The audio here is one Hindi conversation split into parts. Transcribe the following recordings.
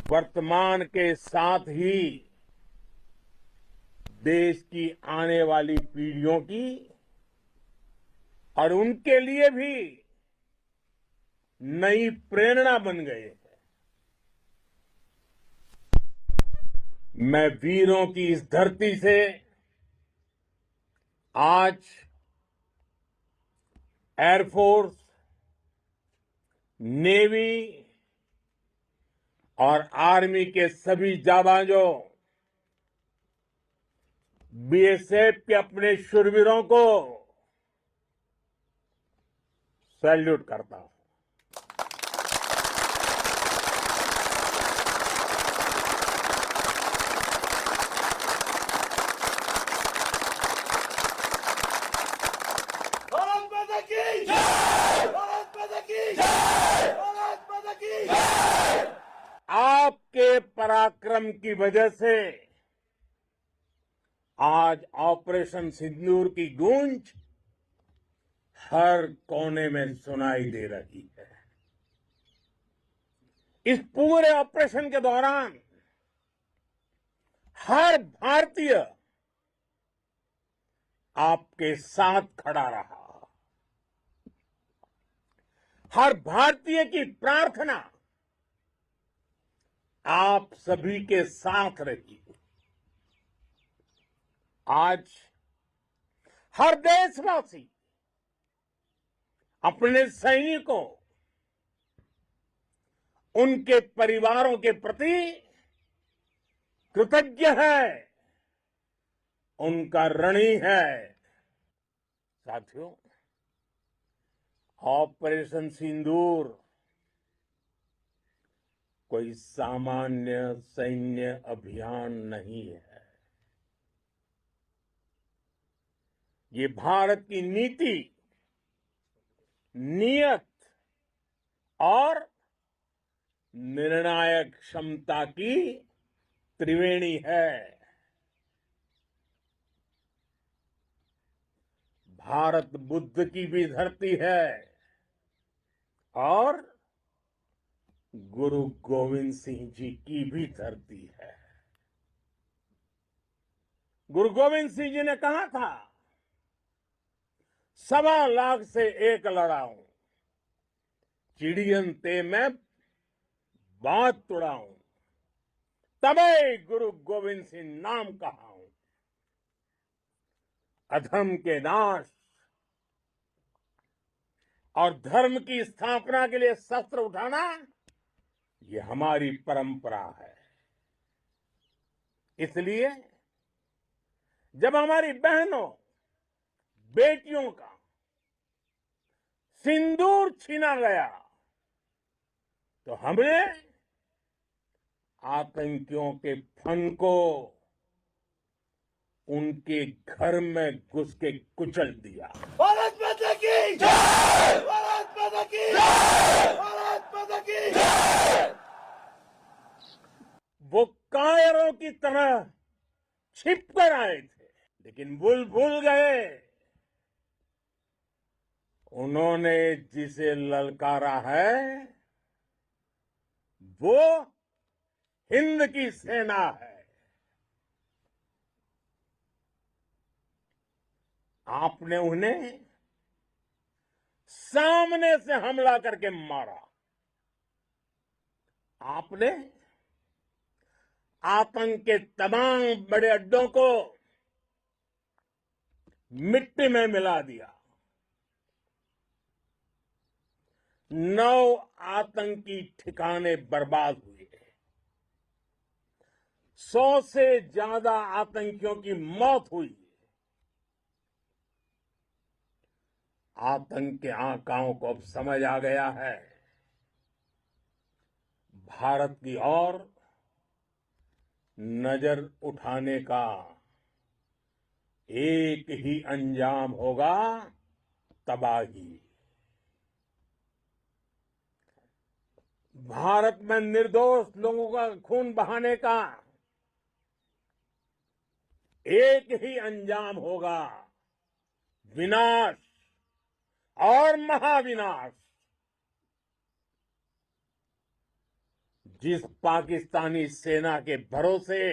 वर्तमान के साथ ही देश की आने वाली पीढ़ियों की और उनके लिए भी नई प्रेरणा बन गए हैं। मैं वीरों की इस धरती से आज एयरफोर्स, नेवी और आर्मी के सभी जाबांजों, बीएसएफ के अपने शूरवीरों को सैल्यूट करता हूं। भारत माता की जय! भारत माता की जय! भारत माता की जय! आपके पराक्रम की वजह से आज ऑपरेशन सिंदूर की गूंज हर कोने में सुनाई दे रही है। इस पूरे ऑपरेशन के दौरान हर भारतीय आपके साथ खड़ा रहा। हर भारतीय की प्रार्थना आप सभी के साथ रही। आज हर देशवासी अपने सैनिकों, उनके परिवारों के प्रति कृतज्ञ है, उनका ऋणी है। साथियों, ऑपरेशन सिंदूर कोई सामान्य सैन्य अभियान नहीं है। ये भारत की नीति, नियत और निर्णायक क्षमता की त्रिवेणी है। भारत बुद्ध की भी धरती है और गुरु गोविंद सिंह जी की भी धरती है। गुरु गोविंद सिंह जी ने कहा था, 1.25 लाख से एक लड़ाऊं, चिड़ियन ते मैं बात तुड़ाऊं, तबे गुरु गोविंद सिंह नाम कहाऊं। अधर्म के नाश और धर्म की स्थापना के लिए शस्त्र उठाना, ये हमारी परंपरा है। इसलिए जब हमारी बहनों, बेटियों का सिंदूर छीना गया, तो हमने आतंकियों के फन को उनके घर में घुस के कुचल दिया। भारत माता की जय! भारत माता की जय! भारत माता की जय! वो कायरों की तरह छिप कर आए थे, लेकिन भूल गए उन्होंने जिसे ललकारा है वो हिंद की सेना है। आपने उन्हें सामने से हमला करके मारा। आपने आतंक के तमाम बड़े अड्डों को मिट्टी में मिला दिया। 9 आतंकी ठिकाने बर्बाद हुए। 100 से ज्यादा आतंकियों की मौत हुई। आतंक के आकाओं को अब समझ आ गया है, भारत की ओर नजर उठाने का एक ही अंजाम होगा, तबाही। भारत में निर्दोष लोगों का खून बहाने का एक ही अंजाम होगा, विनाश और महाविनाश। जिस पाकिस्तानी सेना के भरोसे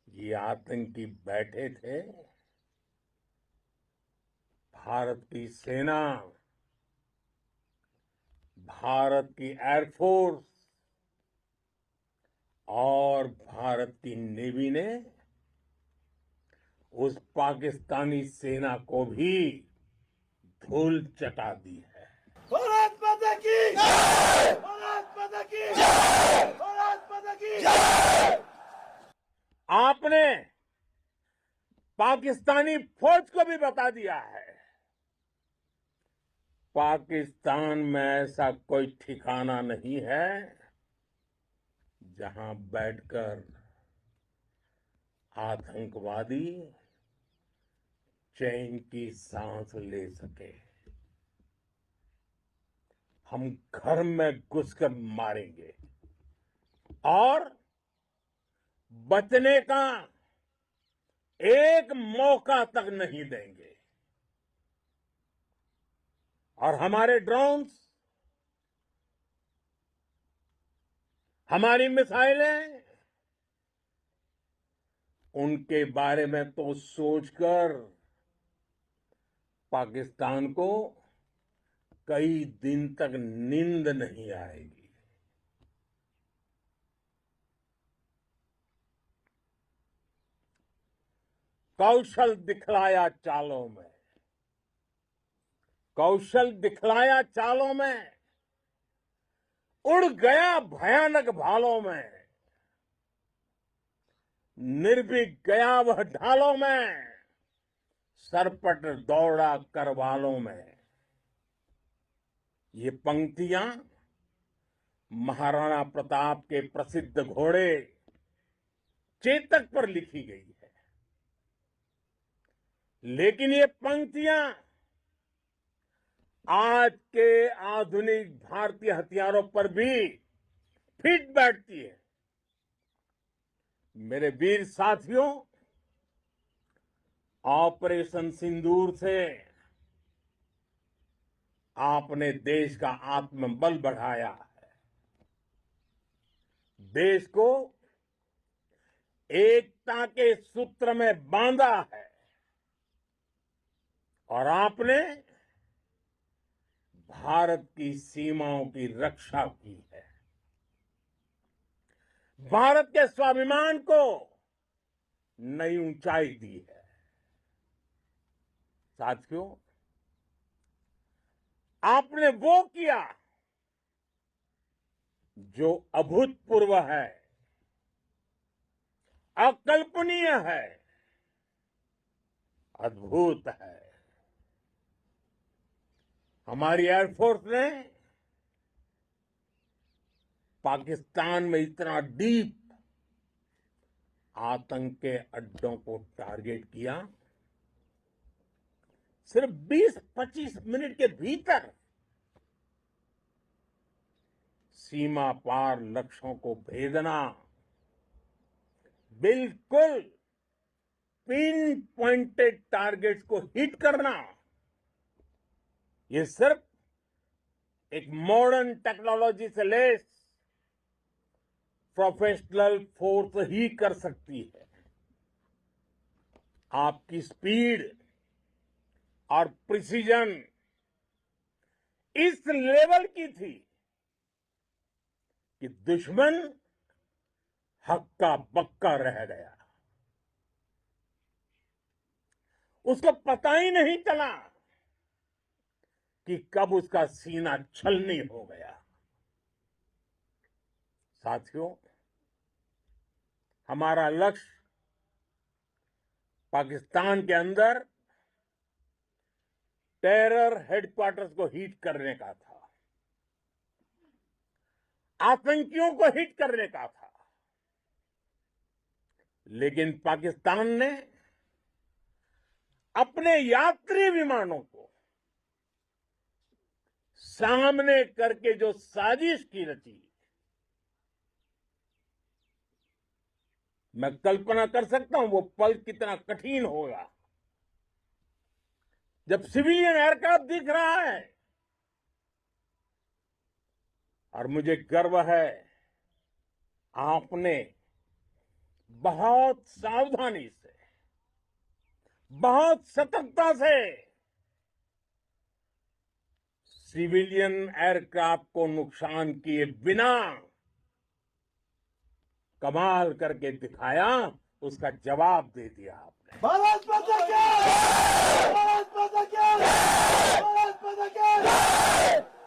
ये आतंकी बैठे थे, भारत की सेना, भारत की एयरफोर्स और भारत की नेवी ने उस पाकिस्तानी सेना को भी धूल चटा दी है। भारत माता की जय! भारत माता की जय! भारत माता की जय! आपने पाकिस्तानी फौज को भी बता दिया है, पाकिस्तान में ऐसा कोई ठिकाना नहीं है जहां बैठकर आतंकवादी चैन की सांस ले सके। हम घर में घुसकर मारेंगे और बचने का एक मौका तक नहीं देंगे। और हमारे ड्रोन्स, हमारी मिसाइलें, उनके बारे में तो सोचकर पाकिस्तान को कई दिन तक नींद नहीं आएगी। कौशल दिखलाया चालों में, कौशल दिखलाया चालों में, उड़ गया भयानक भालों में, निर्भीक गया वह ढालों में, सरपट दौड़ा करवालों में। ये पंक्तियां महाराणा प्रताप के प्रसिद्ध घोड़े चेतक पर लिखी गई है, लेकिन ये पंक्तियां आज के आधुनिक भारतीय हथियारों पर भी फिट बैठती है। मेरे वीर साथियों, ऑपरेशन सिंदूर से आपने देश का आत्मबल बढ़ाया है, देश को एकता के सूत्र में बांधा है और आपने भारत की सीमाओं की रक्षा की है। भारत के स्वाभिमान को नई ऊंचाई दी है। साथियों, आपने वो किया जो अभूतपूर्व है, अकल्पनीय है, अद्भुत है। हमारी एयरफोर्स ने पाकिस्तान में इतना डीप आतंक के अड्डों को टारगेट किया, सिर्फ 20-25 मिनट के भीतर सीमा पार लक्ष्यों को भेदना, बिल्कुल पिन पॉइंटेड टारगेट्स को हिट करना, ये सिर्फ एक मॉडर्न टेक्नोलॉजी से लेस प्रोफेशनल फोर्स ही कर सकती है। आपकी स्पीड और प्रिसीजन इस लेवल की थी कि दुश्मन हक्का बक्का रह गया। उसको पता ही नहीं चला कि कब उसका सीना छलनी हो गया। साथियों, हमारा लक्ष्य पाकिस्तान के अंदर टेरर हेडक्वार्टर्स को हिट करने का था, आतंकियों को हिट करने का था, लेकिन पाकिस्तान ने अपने यात्री विमानों को सामने करके जो साजिश की रची, मैं कल्पना कर सकता हूं वो पल कितना कठिन होगा जब सिविलियन एयरक्राफ्ट दिख रहा है। और मुझे गर्व है आपने बहुत सावधानी से, बहुत सतर्कता से सिविलियन एयरक्राफ्ट को नुकसान किए बिना कमाल करके दिखाया, उसका जवाब दे दिया आपने। भारत माता की जय! भारत माता की जय! भारत माता की जय!